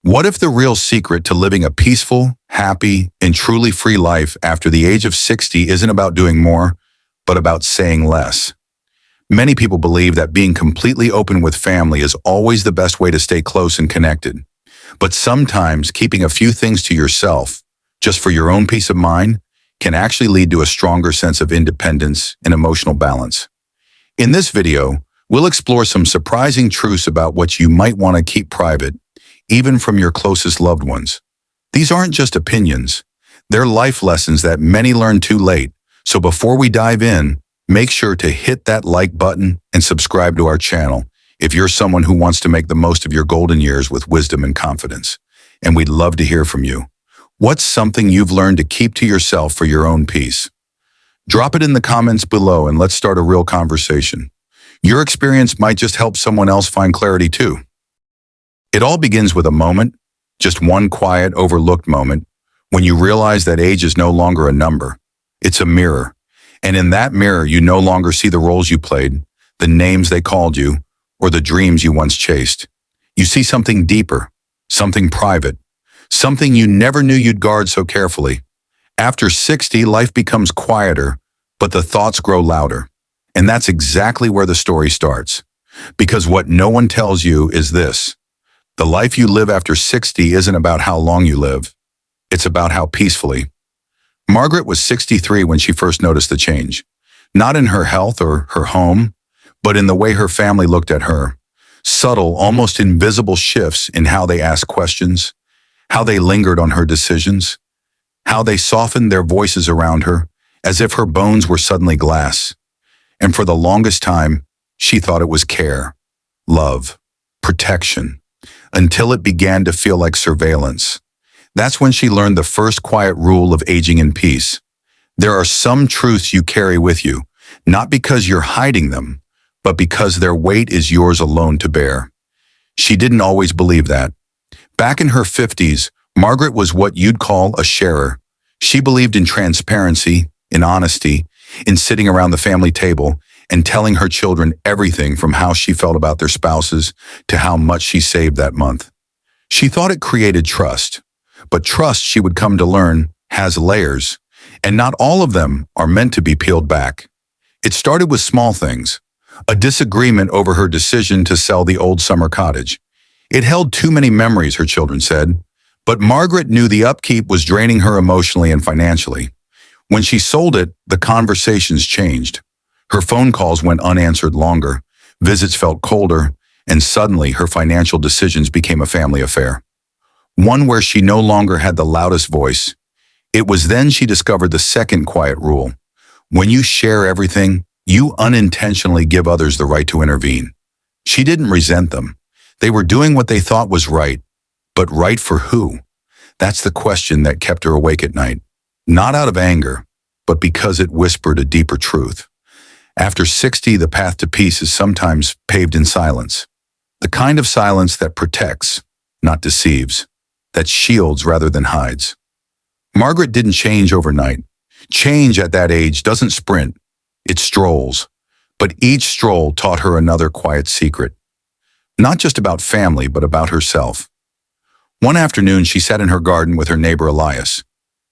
What if the real secret to living a peaceful, happy, and truly free life after the age of 60 isn't about doing more, but about saying less? Many people believe that being completely open with family is always the best way to stay close and connected. But sometimes keeping a few things to yourself, just for your own peace of mind, can actually lead to a stronger sense of independence and emotional balance. In this video, we'll explore some surprising truths about what you might want to keep private, even from your closest loved ones. These aren't just opinions. They're life lessons that many learn too late. So before we dive in, make sure to hit that like button and subscribe to our channel if you're someone who wants to make the most of your golden years with wisdom and confidence. And we'd love to hear from you. What's something you've learned to keep to yourself for your own peace? Drop it in the comments below and let's start a real conversation. Your experience might just help someone else find clarity too. It all begins with a moment, just one quiet, overlooked moment, when you realize that age is no longer a number. It's a mirror. And in that mirror, you no longer see the roles you played, the names they called you, or the dreams you once chased. You see something deeper, something private, something you never knew you'd guard so carefully. After 60, life becomes quieter, but the thoughts grow louder. And that's exactly where the story starts. Because what no one tells you is this: the life you live after 60 isn't about how long you live. It's about how peacefully. Margaret was 63 when she first noticed the change. Not in her health or her home, but in the way her family looked at her. Subtle, almost invisible shifts in how they asked questions, how they lingered on her decisions, how they softened their voices around her, as if her bones were suddenly glass. And for the longest time, she thought it was care, love, protection, until it began to feel like surveillance. That's when she learned the first quiet rule of aging in peace. There are some truths you carry with you, not because you're hiding them, but because their weight is yours alone to bear. She didn't always believe that. Back in her 50s, Margaret was what you'd call a sharer. She believed in transparency, in honesty, in sitting around the family table and telling her children everything from how she felt about their spouses to how much she saved that month. She thought it created trust, but trust, she would come to learn, has layers, and not all of them are meant to be peeled back. It started with small things. A disagreement over her decision to sell the old summer cottage. It held too many memories, her children said, but Margaret knew the upkeep was draining her emotionally and financially. When she sold it, the conversations changed. Her phone calls went unanswered longer, visits felt colder, and suddenly her financial decisions became a family affair. One where she no longer had the loudest voice. It was then she discovered the second quiet rule. When you share everything, you unintentionally give others the right to intervene. She didn't resent them. They were doing what they thought was right. But right for who? That's the question that kept her awake at night. Not out of anger, but because it whispered a deeper truth. After 60, the path to peace is sometimes paved in silence. The kind of silence that protects, not deceives, that shields rather than hides. Margaret didn't change overnight. Change at that age doesn't sprint. It strolls, but each stroll taught her another quiet secret. Not just about family, but about herself. One afternoon, she sat in her garden with her neighbor Elias.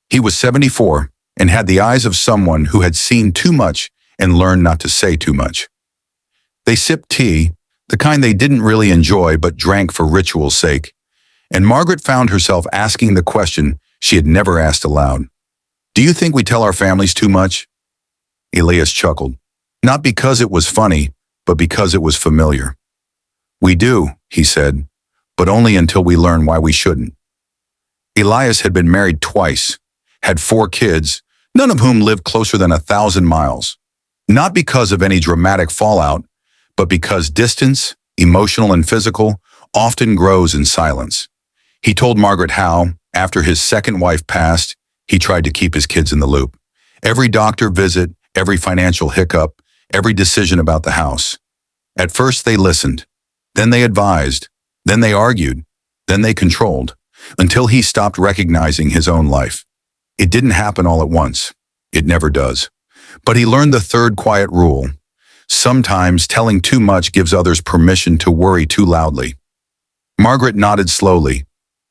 He was 74 and had the eyes of someone who had seen too much and learned not to say too much. They sipped tea, the kind they didn't really enjoy but drank for ritual's sake, and Margaret found herself asking the question she had never asked aloud. Do you think we tell our families too much? Elias chuckled, not because it was funny, but because it was familiar. We do, he said, but only until we learn why we shouldn't. Elias had been married twice, had 4 kids, none of whom lived closer than 1,000 miles. Not because of any dramatic fallout, but because distance, emotional and physical, often grows in silence. He told Margaret how, after his second wife passed, he tried to keep his kids in the loop. Every doctor visit, every financial hiccup, every decision about the house. At first they listened, then they advised, then they argued, then they controlled, until he stopped recognizing his own life. It didn't happen all at once. It never does. But he learned the third quiet rule. Sometimes telling too much gives others permission to worry too loudly. Margaret nodded slowly.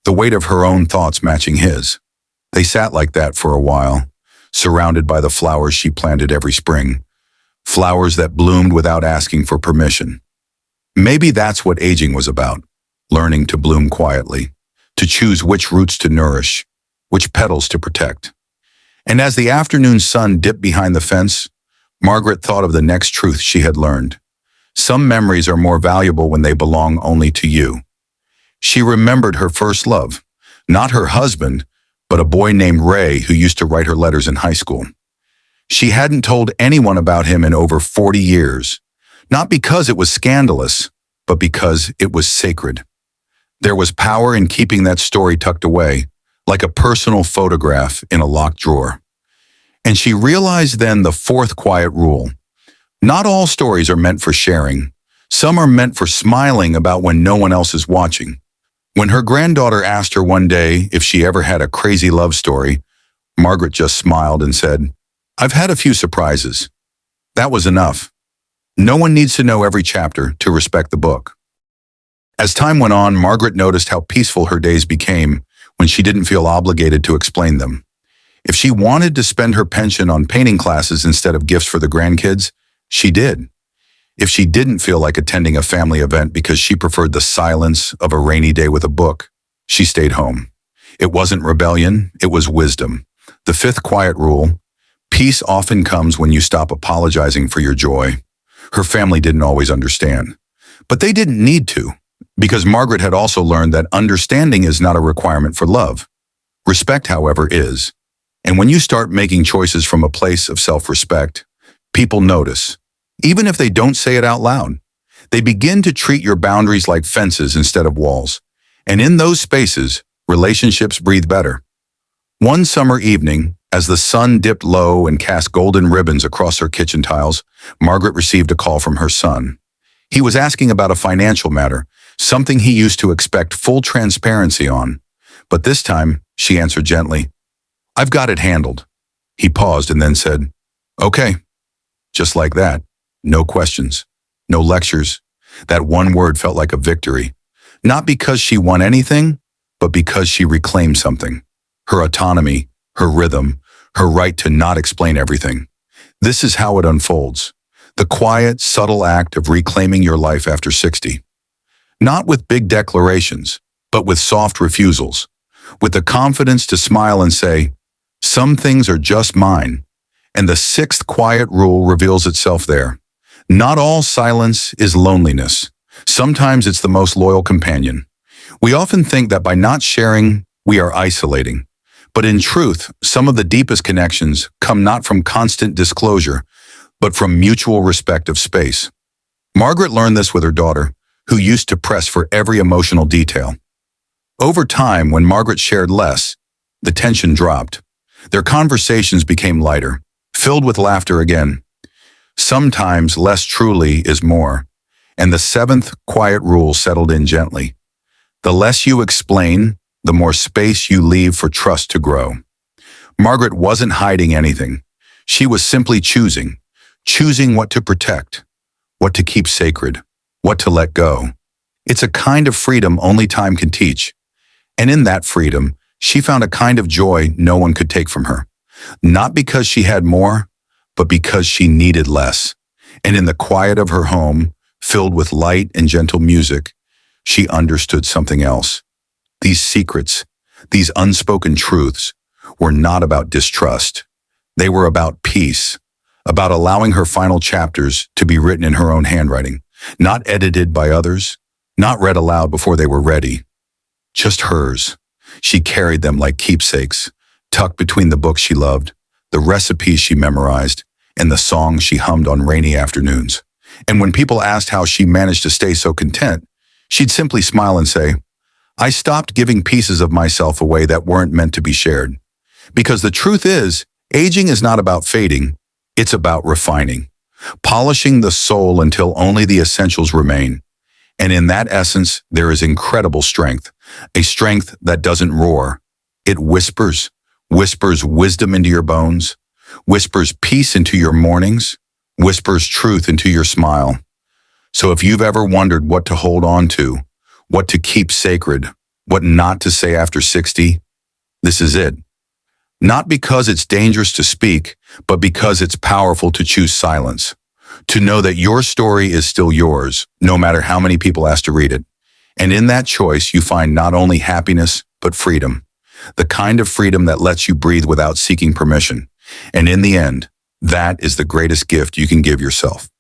the weight of her own thoughts matching his. They sat like that for a while, surrounded by the flowers she planted every spring, flowers that bloomed without asking for permission. Maybe that's what aging was about, learning to bloom quietly, to choose which roots to nourish, which petals to protect. And as the afternoon sun dipped behind the fence, Margaret thought of the next truth she had learned. Some memories are more valuable when they belong only to you. She remembered her first love, not her husband, but a boy named Ray who used to write her letters in high school. She hadn't told anyone about him in over 40 years, not because it was scandalous, but because it was sacred. There was power in keeping that story tucked away, like a personal photograph in a locked drawer. And she realized then the fourth quiet rule. Not all stories are meant for sharing. Some are meant for smiling about when no one else is watching. When her granddaughter asked her one day if she ever had a crazy love story, Margaret just smiled and said, "I've had a few surprises." That was enough. No one needs to know every chapter to respect the book. As time went on, Margaret noticed how peaceful her days became when she didn't feel obligated to explain them. If she wanted to spend her pension on painting classes instead of gifts for the grandkids, she did. If she didn't feel like attending a family event because she preferred the silence of a rainy day with a book, she stayed home. It wasn't rebellion, it was wisdom. The fifth quiet rule: peace often comes when you stop apologizing for your joy. Her family didn't always understand, but they didn't need to, because Margaret had also learned that understanding is not a requirement for love. Respect, however, is. And when you start making choices from a place of self-respect, people notice, even if they don't say it out loud. They begin to treat your boundaries like fences instead of walls. And in those spaces, relationships breathe better. One summer evening, as the sun dipped low and cast golden ribbons across her kitchen tiles, Margaret received a call from her son. He was asking about a financial matter, something he used to expect full transparency on. But this time, she answered gently, "I've got it handled." He paused and then said, "Okay." Just like that. No questions, no lectures. That one word felt like a victory. Not because she won anything, but because she reclaimed something. Her autonomy, her rhythm, her right to not explain everything. This is how it unfolds. The quiet, subtle act of reclaiming your life after 60. Not with big declarations, but with soft refusals. With the confidence to smile and say, "Some things are just mine." And the sixth quiet rule reveals itself there. Not all silence is loneliness. Sometimes it's the most loyal companion. We often think that by not sharing, we are isolating. But in truth, some of the deepest connections come not from constant disclosure, but from mutual respect of space. Margaret learned this with her daughter, who used to press for every emotional detail. Over time, when Margaret shared less, the tension dropped. Their conversations became lighter, filled with laughter again. Sometimes less truly is more, and the seventh quiet rule settled in gently. The less you explain, the more space you leave for trust to grow. Margaret wasn't hiding anything. She was simply choosing what to protect, what to keep sacred, what to let go. It's a kind of freedom only time can teach. And in that freedom, she found a kind of joy no one could take from her. Not because she had more, but because she needed less. And in the quiet of her home, filled with light and gentle music, she understood something else. These secrets, these unspoken truths, were not about distrust. They were about peace, about allowing her final chapters to be written in her own handwriting, not edited by others, not read aloud before they were ready. Just hers. She carried them like keepsakes, tucked between the books she loved, the recipes she memorized, and the songs she hummed on rainy afternoons. And when people asked how she managed to stay so content, she'd simply smile and say, "I stopped giving pieces of myself away that weren't meant to be shared." Because the truth is, aging is not about fading, it's about refining, polishing the soul until only the essentials remain. And in that essence, there is incredible strength, a strength that doesn't roar. It whispers wisdom into your bones, whispers peace into your mornings, whispers truth into your smile. So if you've ever wondered what to hold on to, what to keep sacred, What not to say after 60? This is it. Not because it's dangerous to speak, but because it's powerful to choose silence. To know that your story is still yours, no matter how many people ask to read it. And in that choice, you find not only happiness, but freedom. The kind of freedom that lets you breathe without seeking permission. And in the end, that is the greatest gift you can give yourself.